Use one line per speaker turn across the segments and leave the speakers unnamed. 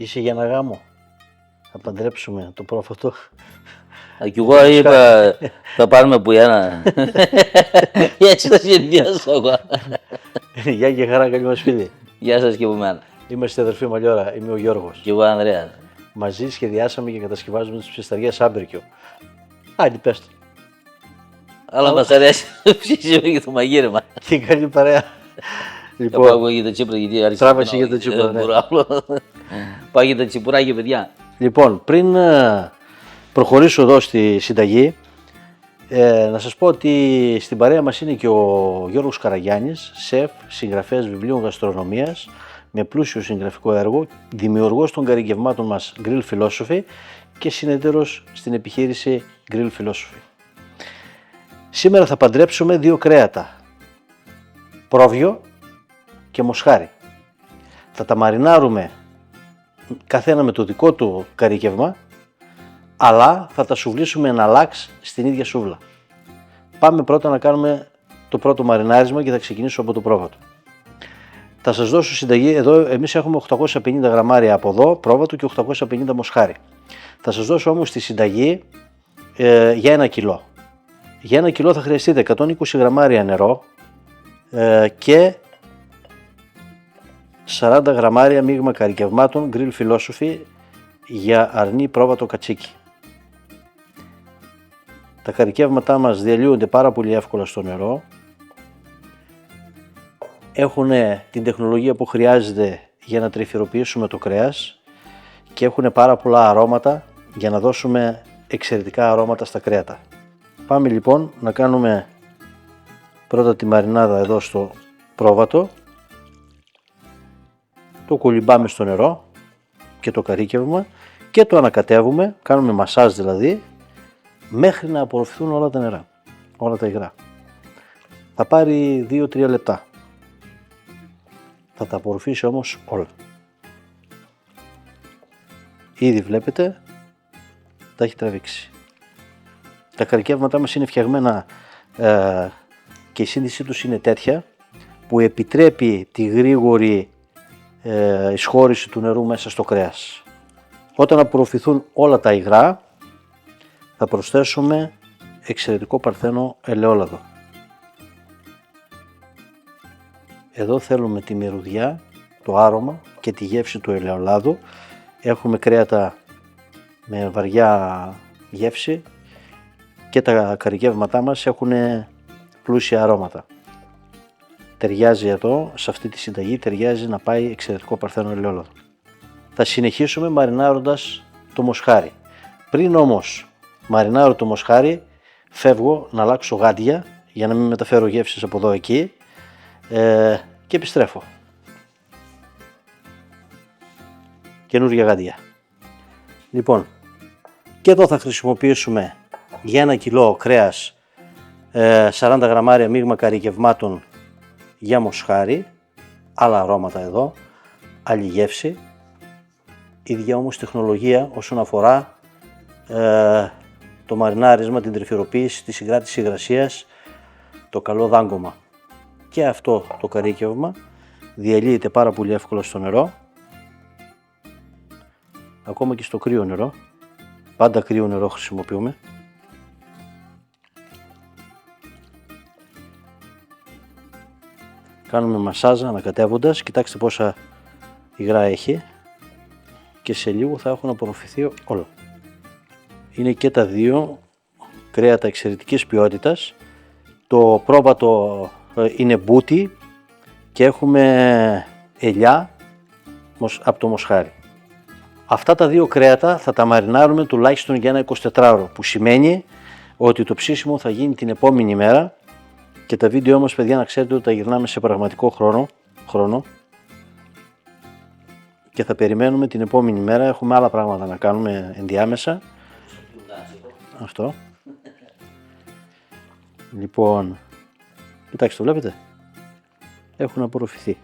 Είσαι για ένα γάμο. Θα παντρέψουμε το πρόφατο.
Κι εγώ είπα θα πάρουμε που ένα. Έτσι θα συνδυάσω εγώ.
Γεια και χαρά, καλή μας φίλη.
Γεια σας και από μένα.
Είμαστε αδερφοί Μαλιόρα, είμαι ο Γιώργος.
Και εγώ Ανδρέας.
Μαζί σχεδιάσαμε και κατασκευάζουμε τις ψισταριές Άμπερκιο. Άντε πες το.
Αλλά μας αρέσει το ψήσιμο και το μαγείρεμα.
Και καλή παρέα.
Λοιπόν, πάω εγώ για το τσίπρα γιατί άρχισα.
Τράβεσαι για το τσίπρα, ναι.
Πάω για το τσιπουράκι, παιδιά.
Λοιπόν, πριν προχωρήσω εδώ στη συνταγή, να σας πω ότι στην παρέα μας είναι και ο Γιώργος Καραγιάννης, σεφ, συγγραφέας βιβλίων γαστρονομίας, με πλούσιο συγγραφικό έργο, δημιουργός των καρυκευμάτων μας Grill Philosophy και συνεταίρος στην επιχείρηση Grill Philosophy. Σήμερα θα παντρέψουμε δύο κρέατα, πρόβιο και μοσχάρι. Θα τα μαρινάρουμε καθένα με το δικό του καρύκευμα, αλλά θα τα σουβλήσουμε ένα λάξ στην ίδια σούβλα. Πάμε πρώτα να κάνουμε το πρώτο μαρινάρισμα και θα ξεκινήσω από το πρόβατο. Θα σας δώσω συνταγή, εδώ εμείς έχουμε 850 γραμμάρια από εδώ πρόβατο και 850 μοσχάρι. Θα σας δώσω όμως τη συνταγή για 1 κιλό. Για 1 κιλό θα χρειαστείτε 120 γραμμάρια νερό και 40 γραμμάρια μείγμα καρυκευμάτων Grill Philosophy για αρνί πρόβατο κατσίκι. Τα καρυκεύματά μας διαλύονται πάρα πολύ εύκολα στο νερό. Έχουν την τεχνολογία που χρειάζεται για να τρυφεροποιήσουμε το κρέας και έχουν πάρα πολλά αρώματα για να δώσουμε εξαιρετικά αρώματα στα κρέατα. Πάμε λοιπόν να κάνουμε πρώτα τη μαρινάδα εδώ στο πρόβατο. Το κολυμπάμε στο νερό και το καρύκευμα και το ανακατεύουμε, κάνουμε μασάζ δηλαδή, μέχρι να απορροφηθούν όλα τα νερά, όλα τα υγρά. Θα πάρει 2-3 λεπτά. Θα τα απορροφήσει όμως όλα. Ήδη βλέπετε, τα έχει τραβήξει. Τα καρυκεύματά μας είναι φτιαγμένα και η σύνδεσή τους είναι τέτοια που επιτρέπει τη γρήγορη εισχώρηση του νερού μέσα στο κρέας. Όταν απορροφηθούν όλα τα υγρά θα προσθέσουμε εξαιρετικό παρθένο ελαιόλαδο. Εδώ θέλουμε τη μυρωδιά, το άρωμα και τη γεύση του ελαιολάδου. Έχουμε κρέατα με βαριά γεύση και τα καρυκεύματά μας έχουν πλούσια αρώματα. Ταιριάζει εδώ, σε αυτή τη συνταγή ταιριάζει να πάει εξαιρετικό παρθένο ελαιόλαδο. Θα συνεχίσουμε μαρινάροντας το μοσχάρι. Πριν όμως μαρινάρω το μοσχάρι, φεύγω να αλλάξω γάντια για να μην μεταφέρω γεύσεις από εδώ εκεί και επιστρέφω. Καινούργια γάντια. Λοιπόν, και εδώ θα χρησιμοποιήσουμε για 1 κιλό κρέας 40 γραμμάρια μείγμα καρυκευμάτων για μοσχάρι, άλλα αρώματα εδώ, άλλη γεύση, ίδια όμως τεχνολογία όσον αφορά το μαρινάρισμα, την τρυφεροποίηση, τη συγκράτηση υγρασίας, το καλό δάγκωμα. Και αυτό το καρύκευμα διαλύεται πάρα πολύ εύκολα στο νερό, ακόμα και στο κρύο νερό, πάντα κρύο νερό χρησιμοποιούμε. Κάνουμε μασάζ ανακατεύοντας, κοιτάξτε πόσα υγρά έχει και σε λίγο θα έχουν απορροφηθεί όλα. Είναι και τα δύο κρέατα εξαιρετικής ποιότητας. Το πρόβατο είναι μπούτι και έχουμε ελιά από το μοσχάρι. Αυτά τα δύο κρέατα θα τα μαρινάρουμε τουλάχιστον για ένα 24ωρο, που σημαίνει ότι το ψήσιμο θα γίνει την επόμενη μέρα. Και τα βίντεο μας, παιδιά, να ξέρετε ότι τα γυρνάμε σε πραγματικό χρόνο και θα περιμένουμε την επόμενη μέρα. Έχουμε άλλα πράγματα να κάνουμε ενδιάμεσα. Αυτό. Λοιπόν, κοιτάξτε, το βλέπετε. Έχουν απορροφηθεί.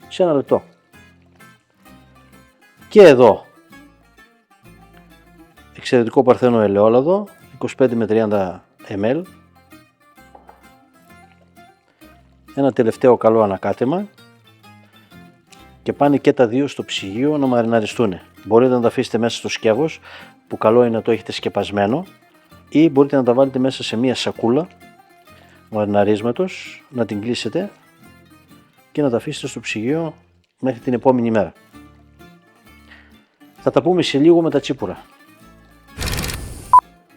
Σε 1 λεπτό. Και εδώ, εξαιρετικό παρθένο ελαιόλαδο, 25 με 30 ml. Ένα τελευταίο καλό ανακάτεμα και πάνε και τα δύο στο ψυγείο να μαριναριστούν. Μπορείτε να τα αφήσετε μέσα στο σκεύος, που καλό είναι να το έχετε σκεπασμένο, ή μπορείτε να τα βάλετε μέσα σε μία σακούλα μαριναρίσματος, να την κλείσετε και να τα αφήσετε στο ψυγείο μέχρι την επόμενη μέρα. Θα τα πούμε σε λίγο με τα τσίπουρα.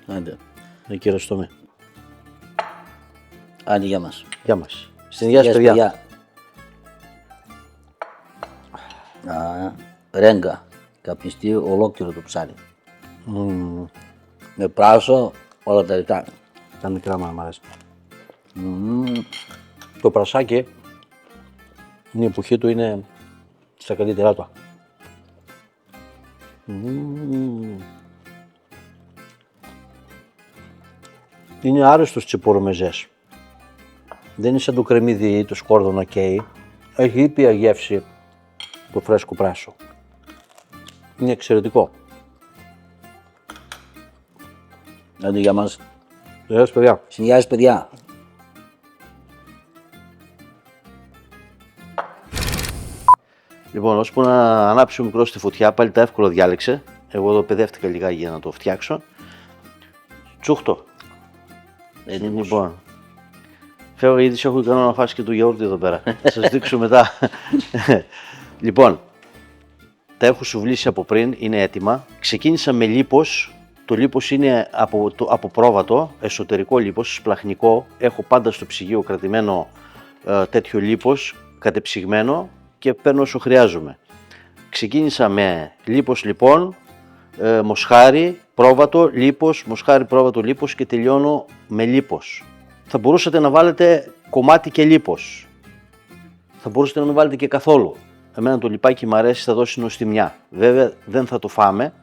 Άντε.
Κύριε Στομή.
Άντε, γεια μας.
Γεια μας. Στην υγεία σας, παιδιά.
Ρέγγα. Καπνιστεί ολόκληρο το ψάρι. Με πράσο, όλα τα ρητά.
Τα μικρά μου αρέσει. Το πρασάκι, η εποχή του είναι στα καλύτερά του. Είναι άρεστος τσιπουρομεζές. Δεν είναι σαν το κρεμμύδι ή το σκόρδο καίει. Έχει ήπια γεύση το φρέσκο πράσο. Είναι εξαιρετικό.
Άντε, για μας.
Γεια σας, παιδιά.
Συνεχιάζεις, παιδιά.
Λοιπόν, ώσπου να ανάψει ο μικρός τη φωτιά, πάλι τα εύκολα διάλεξε. Εγώ εδώ παιδεύτηκα λιγάκι για να το φτιάξω. Τσούχτο. Λοιπόν, φεύγω γιατί σε έχω ικανό να φας και το γιαούρτι εδώ πέρα. Θα σας δείξω μετά. Λοιπόν, τα έχω σουβλήσει από πριν, είναι έτοιμα. Ξεκίνησα με λίπος. Το λίπος είναι από πρόβατο, εσωτερικό λίπος, σπλαχνικό. Έχω πάντα στο ψυγείο κρατημένο τέτοιο λίπος, κατεψυγμένο, και παίρνω όσο χρειάζομαι. Ξεκίνησα με λίπος λοιπόν, μοσχάρι, πρόβατο, λίπος, μοσχάρι, πρόβατο, λίπος και τελειώνω με λίπος. Θα μπορούσατε να βάλετε κομμάτι και λίπος. Θα μπορούσατε να μην βάλετε και καθόλου. Εμένα το λιπάκι μου αρέσει, θα δώσει νοστιμιά. Βέβαια δεν θα το φάμε,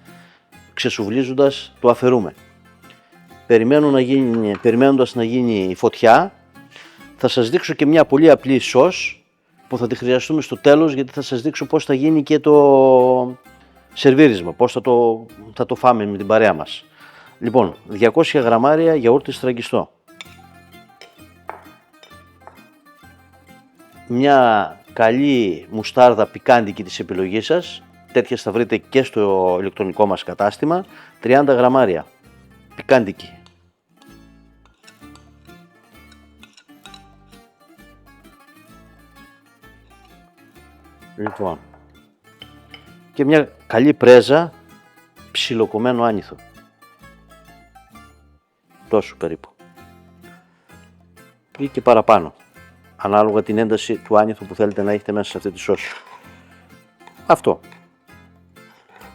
ξεσουβλίζοντας το αφαιρούμε. Περιμένοντας να γίνει η φωτιά, θα σας δείξω και μια πολύ απλή σως που θα τη χρειαστούμε στο τέλος, γιατί θα σας δείξω πώς θα γίνει και το σερβίρισμα, πώς θα το φάμε με την παρέα μας. Λοιπόν, 200 γραμμάρια γιαούρτι στραγγιστό. Μια καλή μουστάρδα πικάντικη της επιλογής σας, τέτοιες θα βρείτε και στο ηλεκτρονικό μας κατάστημα, 30 γραμμάρια πικάντικη. Λοιπόν, και μια καλή πρέζα ψιλοκομμένο άνηθο. Τόσο περίπου. Ή και παραπάνω, ανάλογα την ένταση του άνηθου που θέλετε να έχετε μέσα σε αυτή τη σώση. Αυτό.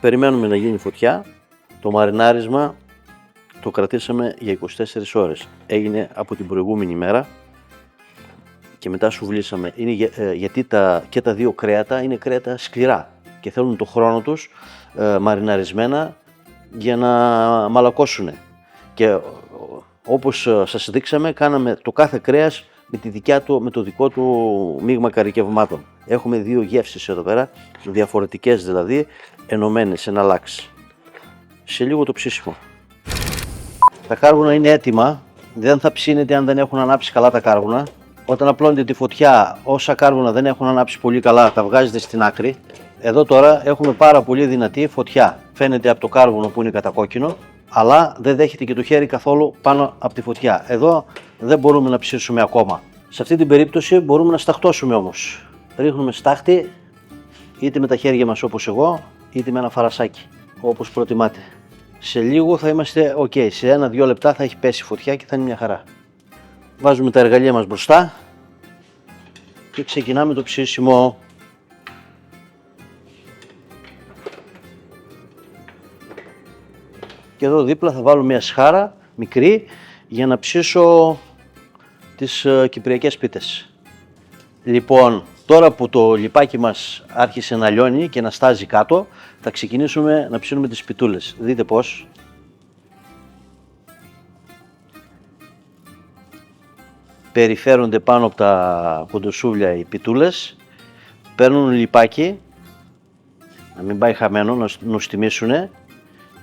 Περιμένουμε να γίνει φωτιά. Το μαρινάρισμα το κρατήσαμε για 24 ώρες. Έγινε από την προηγούμενη μέρα και μετά σουβλήσαμε. Είναι γιατί και τα δύο κρέατα είναι κρέατα σκληρά και θέλουν το χρόνο τους μαριναρισμένα για να μαλακώσουν. Και όπως σας δείξαμε, κάναμε το κάθε κρέας με το δικό του μείγμα καρικευμάτων. Έχουμε δύο γεύσεις εδώ πέρα, διαφορετικές δηλαδή, ενωμένες σε ένα λάξ. Σε λίγο το ψήσιμο. Τα κάρβουνα είναι έτοιμα, δεν θα ψήνετε αν δεν έχουν ανάψει καλά τα κάρβουνα. Όταν απλώνετε τη φωτιά, όσα κάρβουνα δεν έχουν ανάψει πολύ καλά, τα βγάζετε στην άκρη. Εδώ τώρα έχουμε πάρα πολύ δυνατή φωτιά. Φαίνεται από το κάρβουνο που είναι κατακόκκινο, αλλά δεν δέχεται και το χέρι καθόλου πάνω από τη φωτιά. Εδώ δεν μπορούμε να ψήσουμε ακόμα. Σε αυτή την περίπτωση μπορούμε να σταχτώσουμε όμως. Ρίχνουμε στάχτη, είτε με τα χέρια μας όπως εγώ, είτε με ένα φαρασάκι, όπως προτιμάτε. Σε λίγο θα είμαστε ok, σε 1-2 λεπτά θα έχει πέσει η φωτιά και θα είναι μια χαρά. Βάζουμε τα εργαλεία μας μπροστά και ξεκινάμε το ψήσιμο. Και εδώ δίπλα θα βάλω μια σχάρα μικρή για να ψήσω τις κυπριακές πίτες. Λοιπόν, τώρα που το λιπάκι μας άρχισε να λιώνει και να στάζει κάτω, θα ξεκινήσουμε να ψήνουμε τις πιτούλες. Δείτε πώς. Περιφέρονται πάνω από τα κοντοσούβλια οι πιτούλες, παίρνουν λιπάκι, να μην πάει χαμένο, να νοστιμήσουνε.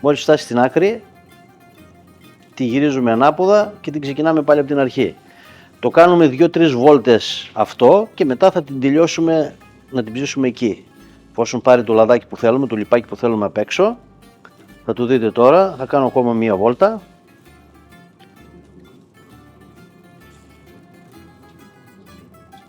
Μόλις φτάσει στην άκρη, τη γυρίζουμε ανάποδα και την ξεκινάμε πάλι από την αρχή. Το κάνουμε 2-3 βόλτες αυτό και μετά θα την τελειώσουμε να την ψήσουμε εκεί. Εφόσον πάρει το λαδάκι που θέλουμε, το λιπάκι που θέλουμε απ' έξω, θα το δείτε τώρα, θα κάνω ακόμα μία βόλτα.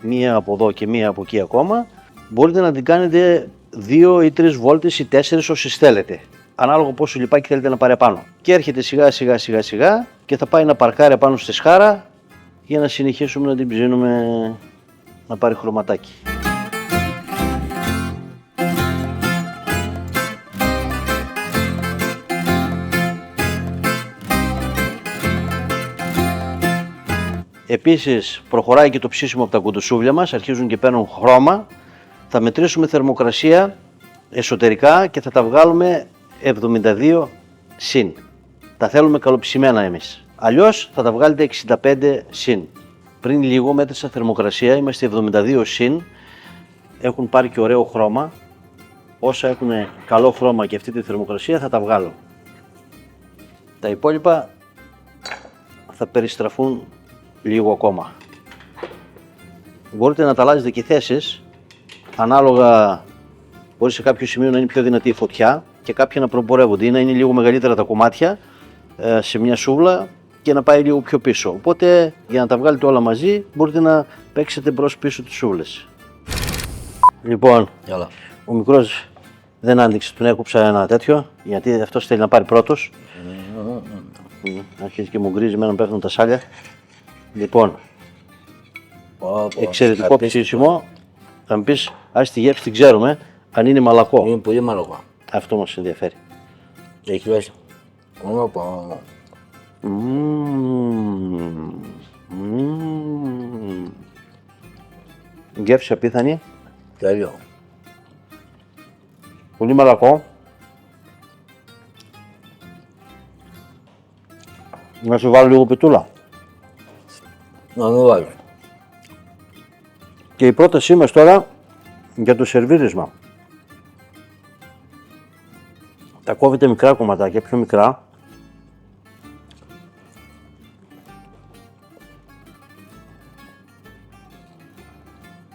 Μία από εδώ και μία από εκεί ακόμα. Μπορείτε να την κάνετε 2 ή 3 βόλτες ή 4 όσες θέλετε. Ανάλογα πόσο λιπάκι θέλετε να πάρει πάνω. Και έρχεται σιγά σιγά και θα πάει να παρκάρει πάνω στη σχάρα για να συνεχίσουμε να την ψήνουμε να πάρει χρωματάκι. Επίσης προχωράει και το ψήσιμο από τα κοντοσούβλια μας, αρχίζουν και παίρνουν χρώμα. Θα μετρήσουμε θερμοκρασία εσωτερικά και θα τα βγάλουμε 72 συν. Τα θέλουμε καλοψημένα εμείς. Αλλιώς θα τα βγάλετε 65 συν. Πριν λίγο μέτρησα θερμοκρασία, είμαστε 72 συν. Έχουν πάρει και ωραίο χρώμα. Όσα έχουν καλό χρώμα και αυτή τη θερμοκρασία θα τα βγάλω. Τα υπόλοιπα θα περιστραφούν λίγο ακόμα. Μπορείτε να τα αλλάζετε και θέσεις, ανάλογα μπορεί σε κάποιο σημείο να είναι πιο δυνατή η φωτιά και κάποια να προπορεύονται ή να είναι λίγο μεγαλύτερα τα κομμάτια σε μια σούβλα και να πάει λίγο πιο πίσω. Οπότε για να τα βγάλετε όλα μαζί μπορείτε να παίξετε μπρος πίσω τις σούβλες. Λοιπόν, ο μικρός δεν άνοιξε, τον έκοψα ένα τέτοιο γιατί αυτός θέλει να πάρει πρώτος. Αρχίζει και μου γκρίζει, εμένα πέφτουν τα σάλια. Λοιπόν, εξαιρετικό ψήσιμο. Θα μου πεις, ας τη γεύση την ξέρουμε, αν είναι μαλακό.
Είναι πολύ μαλακό.
Αυτό μας ενδιαφέρει.
Έχει μέσα.
Γεύση απίθανη.
Τέλειο.
Πολύ μαλακό. Να σου βάλω λίγο πιτούλα.
Να μην βάλω.
Και η πρότασή μας τώρα για το σερβίρισμα. Τα κόβετε μικρά κομματάκια, πιο μικρά.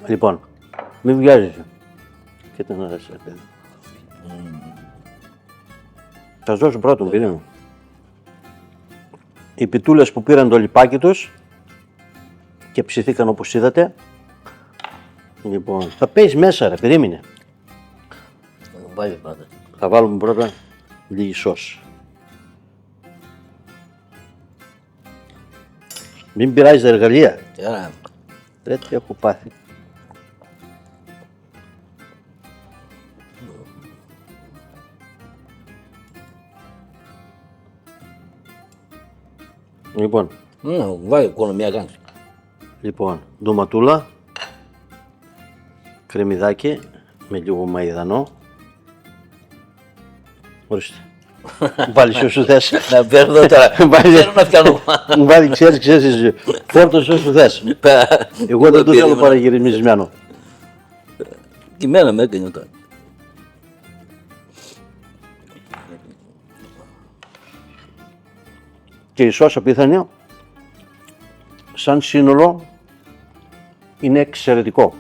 Λοιπόν, μην βιάζεσαι. Και τον αρέσει, παιδί. Θα σας δώσω πρώτον, παιδί μου. Οι πιτούλες που πήραν το λιπάκι τους και ψηθήκαν όπως είδατε. Λοιπόν, θα πέσει μέσα ρε, περίμενε. Θα βάλουμε πρώτα λίγη σως. Μην πειράζει τα εργαλεία. Ρε τι έχω πάθει. Λοιπόν.
Βάλε οικονομία κάνεις.
Λοιπόν, ντοματούλα, κρεμμυδάκι με λίγο μαϊδανό. Ορίστε. Βάλεις όσο θες.
Να παίρνω τώρα. Θέλω να φτιάχνω.
Βάλει, ξέρεις, φόρτωσε όσο θες. Εγώ δεν το θέλω παραγυρισμισμένο.
Και μένα με έκανε τώρα.
Και η σως απίθανη, σαν σύνολο, είναι εξαιρετικό.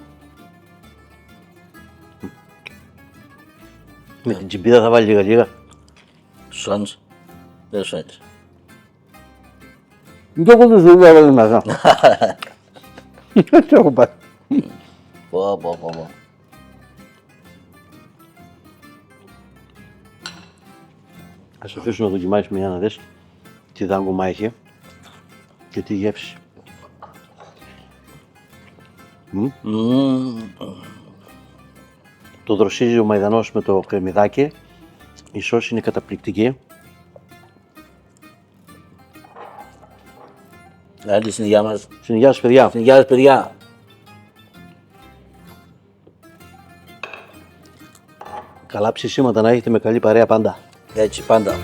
Με την τσιμπίδα θα βάλει λίγα.
Σάνς. Δεν σάνς.
Και εγώ δεν θέλω να βάλει μέσα. Έτσι έχω πάει.
Πω.
Ας αφήσουμε να δοκιμάσεις μια να δεις τι δάγκωμα έχει και τι γεύση. Το δροσίζει ο μαϊδανός με το κρεμμυδάκι. Η σως είναι καταπληκτική.
Άντε στην υγεία μας.
Στην υγεία σας παιδιά.
Στην υγεία σας παιδιά.
Καλά ψησίματα να έχετε με καλή παρέα πάντα.
Έτσι πάντα.